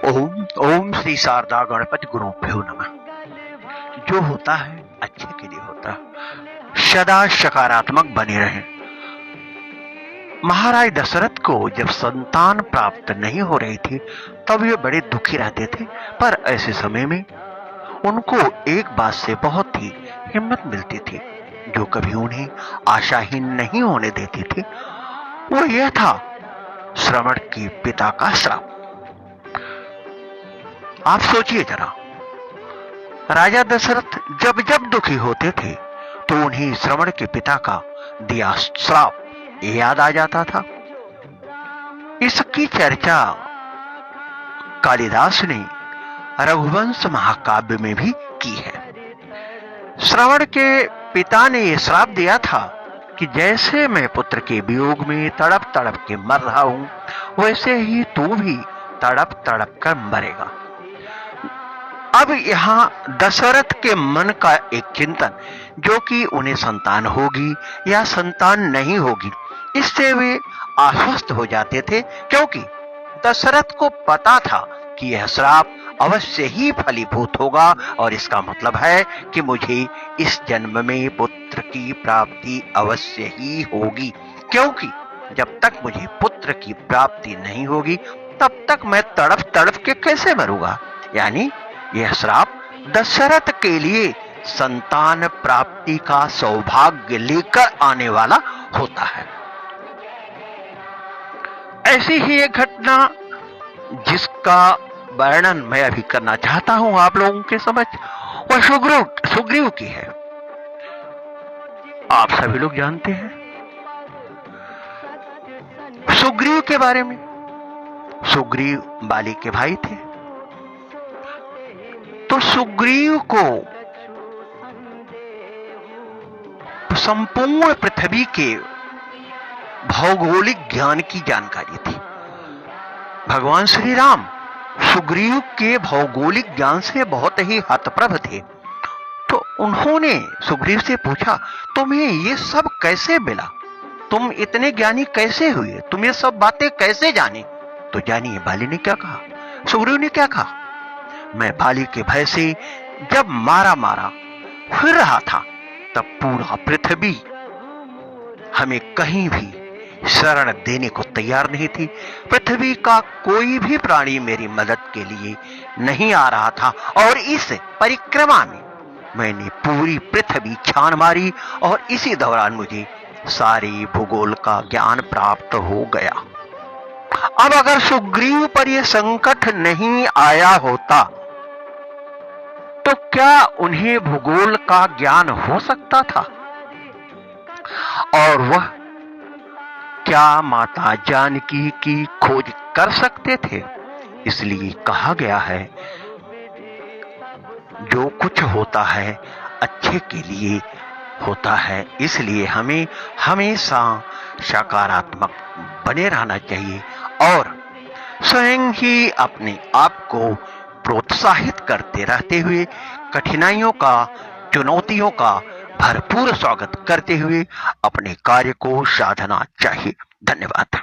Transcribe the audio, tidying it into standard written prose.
ओम ओम श्री शारदा गणपति गुरुभ्यो नमः। जो होता है अच्छे के लिए होता है, सदा सकारात्मक बने रहें। महाराज दशरथ को जब संतान प्राप्त नहीं हो रही थी तब वे बड़े दुखी रहते थे, पर ऐसे समय में उनको एक बात से बहुत ही हिम्मत मिलती थी जो कभी उन्हें आशाहीन नहीं होने देती थी। वो यह था श्रवण के पिता का श्राप। आप सोचिए जरा, राजा दशरथ जब जब दुखी होते थे तो उन्हें श्रवण के पिता का दिया श्राप याद आ जाता था। इसकी चर्चा कालिदास ने रघुवंश महाकाव्य में भी की है। श्रवण के पिता ने यह श्राप दिया था कि जैसे मैं पुत्र के वियोग में तड़प तड़प के मर रहा हूं, वैसे ही तू भी तड़प तड़प कर मरेगा। अब यहां दशरथ के मन का एक चिंतन, जो कि उन्हें संतान होगी या संतान नहीं होगी, इससे वे आश्वस्त हो जाते थे, क्योंकि दशरथ को पता था कि यह श्राप अवश्य ही फलीभूत होगा और इसका मतलब है कि मुझे इस जन्म में पुत्र की प्राप्ति अवश्य ही होगी, क्योंकि जब तक मुझे पुत्र की प्राप्ति नहीं होगी तब तक मैं तड़प तड़प के कैसे मरूंगा। यानी यह श्राप दशरथ के लिए संतान प्राप्ति का सौभाग्य लेकर आने वाला होता है। ऐसी ही एक घटना जिसका वर्णन मैं अभी करना चाहता हूं आप लोगों के समझ, वह सुग्रीव की है। आप सभी लोग जानते हैं सुग्रीव के बारे में। सुग्रीव बाली के भाई थे। तो सुग्रीव को संपूर्ण पृथ्वी के भौगोलिक ज्ञान की जानकारी थी। भगवान श्री राम सुग्रीव के भौगोलिक ज्ञान से बहुत ही हतप्रभ थे। तो उन्होंने सुग्रीव से पूछा, तुम्हें ये सब कैसे मिला? तुम इतने ज्ञानी कैसे हुए? तुम ये सब बातें कैसे जाने? तो जानिए बाली ने क्या कहा। सुग्रीव ने क्या कहा, मैं बाली के भय से जब मारा फिर रहा था तब पूरा पृथ्वी हमें कहीं भी शरण देने को तैयार नहीं थी। पृथ्वी का कोई भी प्राणी मेरी मदद के लिए नहीं आ रहा था और इस परिक्रमा में मैंने पूरी पृथ्वी छान मारी और इसी दौरान मुझे सारी भूगोल का ज्ञान प्राप्त हो गया। अब अगर सुग्रीव पर यह संकट नहीं आया होता तो क्या उन्हें भूगोल का ज्ञान हो सकता था? और वह क्या माता जानकी की खोज कर सकते थे? इसलिए कहा गया है, जो कुछ होता है अच्छे के लिए होता है। इसलिए हमें हमेशा सकारात्मक बने रहना चाहिए और स्वयं ही अपने आप को प्रोत्साहित करते रहते हुए कठिनाइयों का, चुनौतियों का भरपूर स्वागत करते हुए अपने कार्य को साधना चाहिए। धन्यवाद।